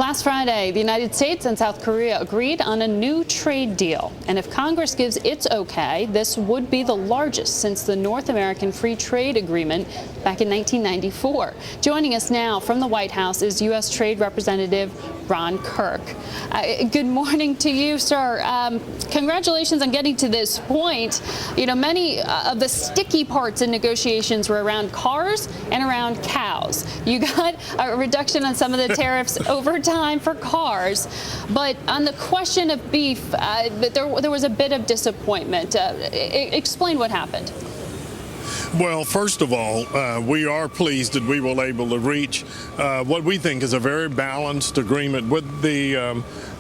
Last Friday, the United States and South Korea agreed on a new trade deal. And if Congress gives its okay, this would be the largest since the North American Free Trade Agreement back in 1994. Joining us now from the White House is U.S. Trade Representative Ron Kirk. Good morning to you, sir. Congratulations on getting to this point. You know, many of the sticky parts in negotiations were around cars and around cows. You got a reduction on some of the tariffs over time for cars, but on the question of beef, there was a bit of disappointment. Explain what happened. Well, first of all, we are pleased that we were able to reach what we think is a very balanced agreement with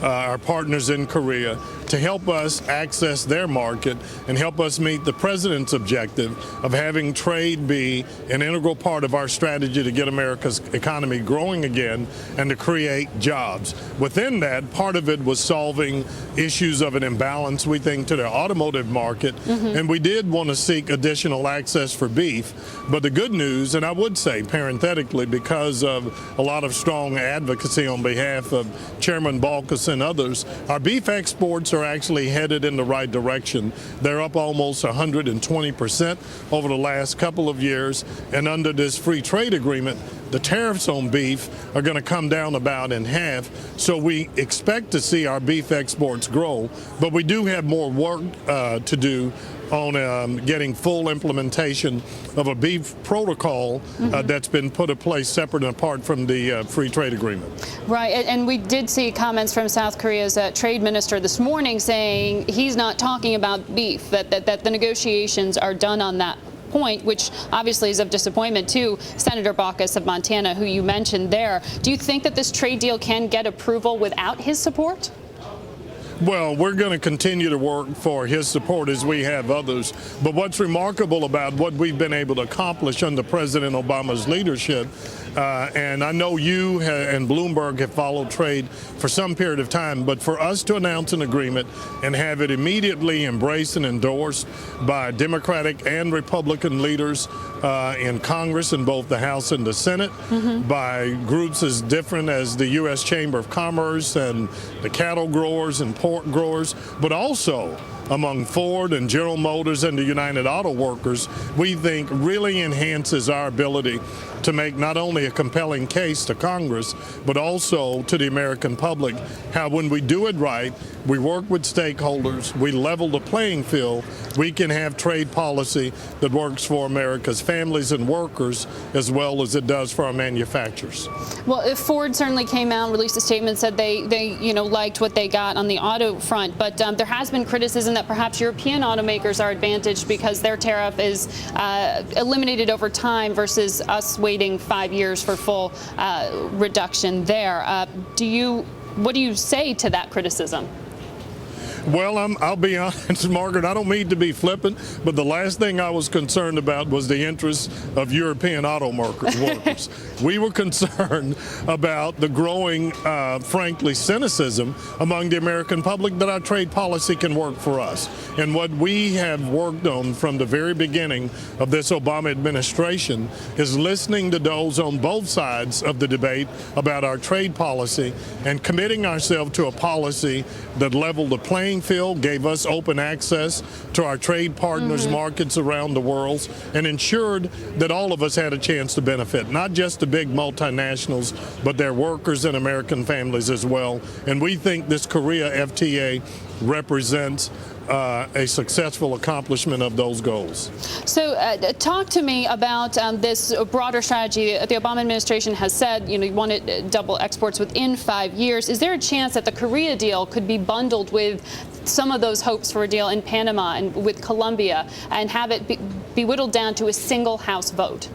our partners in Korea to help us access their market and help us meet the president's objective of having trade be an integral part of our strategy to get America's economy growing again and to create jobs. Within that, part of it was solving issues of an imbalance, we think, to the automotive market, and we did want to seek additional access for beef. But the good news, and I would say parenthetically, because of a lot of strong advocacy on behalf of Chairman Balkus and others, our beef exports are actually headed in the right direction. They're up almost 120% over the last couple of years, and under this free trade agreement, the tariffs on beef are going to come down about in half. So we expect to see our beef exports grow, but we do have more work to do on getting full implementation of a beef protocol that's been put in place separate and apart from the free trade agreement. Right, and we did see comments from South Korea's trade minister this morning saying he's not talking about beef, that the negotiations are done on that point, which obviously is of disappointment to Senator Balkus of Montana, who you mentioned there. Do you think that this trade deal can get approval without his support? Well, we're going to continue to work for his support as we have others. But what's remarkable about what we've been able to accomplish under President Obama's leadership, and I know you and Bloomberg have followed trade for some period of time, but for us to announce an agreement and have it immediately embraced and endorsed by Democratic and Republican leaders in Congress, in both the House and the Senate, by groups as different as the U.S. Chamber of Commerce and the cattle growers and pork growers, but also among Ford and General Motors and the United Auto Workers, we think really enhances our ability to make not only a compelling case to Congress, but also to the American public, how when we do it right, we work with stakeholders, we level the playing field, we can have trade policy that works for America's families and workers as well as it does for our manufacturers. Well, if Ford certainly came out and released a statement, said they liked what they got on the auto front, but there has been criticism that perhaps European automakers are advantaged because their tariff is eliminated over time versus us waiting 5 years for full reduction there. What do you say to that criticism? Well, I'll be honest, Margaret, I don't mean to be flippant, but the last thing I was concerned about was the interests of European auto workers. We were concerned about the growing, frankly, cynicism among the American public that our trade policy can work for us. And what we have worked on from the very beginning of this Obama administration is listening to those on both sides of the debate about our trade policy and committing ourselves to a policy that leveled the playing field, gave us open access to our trade partners' markets around the world, and ensured that all of us had a chance to benefit, not just the big multinationals, but their workers and American families as well. And we think this Korea FTA represents a successful accomplishment of those goals. So talk to me about this broader strategy. The Obama administration has said, you want to double exports within 5 years. Is there a chance that the Korea deal could be bundled with some of those hopes for a deal in Panama and with Colombia and have it be whittled down to a single House vote?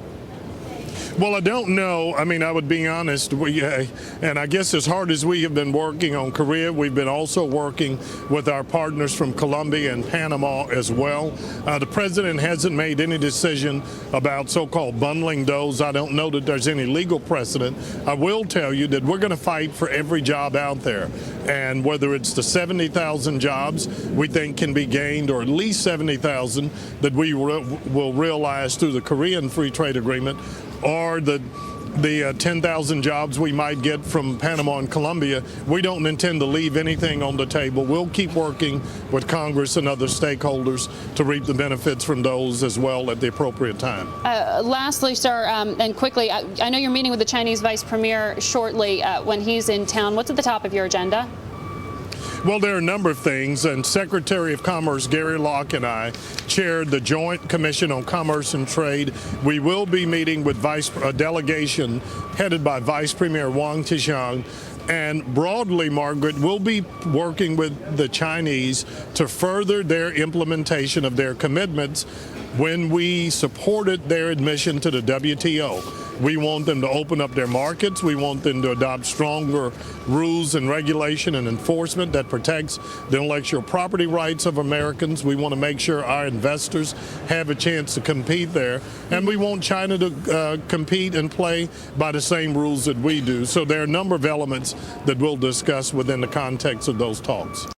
Well, I don't know. I mean, I would be honest. And I guess as hard as we have been working on Korea, we've been also working with our partners from Colombia and Panama as well. The president hasn't made any decision about so-called bundling those. I don't know that there's any legal precedent. I will tell you that we're going to fight for every job out there. And whether it's the 70,000 jobs we think can be gained, or at least 70,000 that we will realize through the Korean Free Trade Agreement, or the the 10,000 jobs we might get from Panama and Colombia, we don't intend to leave anything on the table. We'll keep working with Congress and other stakeholders to reap the benefits from those as well at the appropriate time. Lastly, sir, and quickly, I know you're meeting with the Chinese Vice Premier shortly when he's in town. What's at the top of your agenda? Well, there are a number of things, and Secretary of Commerce Gary Locke and I chaired the Joint Commission on Commerce and Trade. We will be meeting with a delegation headed by Vice Premier Wang Qishan. And broadly, Margaret, we'll be working with the Chinese to further their implementation of their commitments when we supported their admission to the WTO. We want them to open up their markets. We want them to adopt stronger rules and regulation and enforcement that protects the intellectual property rights of Americans. We want to make sure our investors have a chance to compete there. And we want China to compete and play by the same rules that we do. So there are a number of elements that we'll discuss within the context of those talks.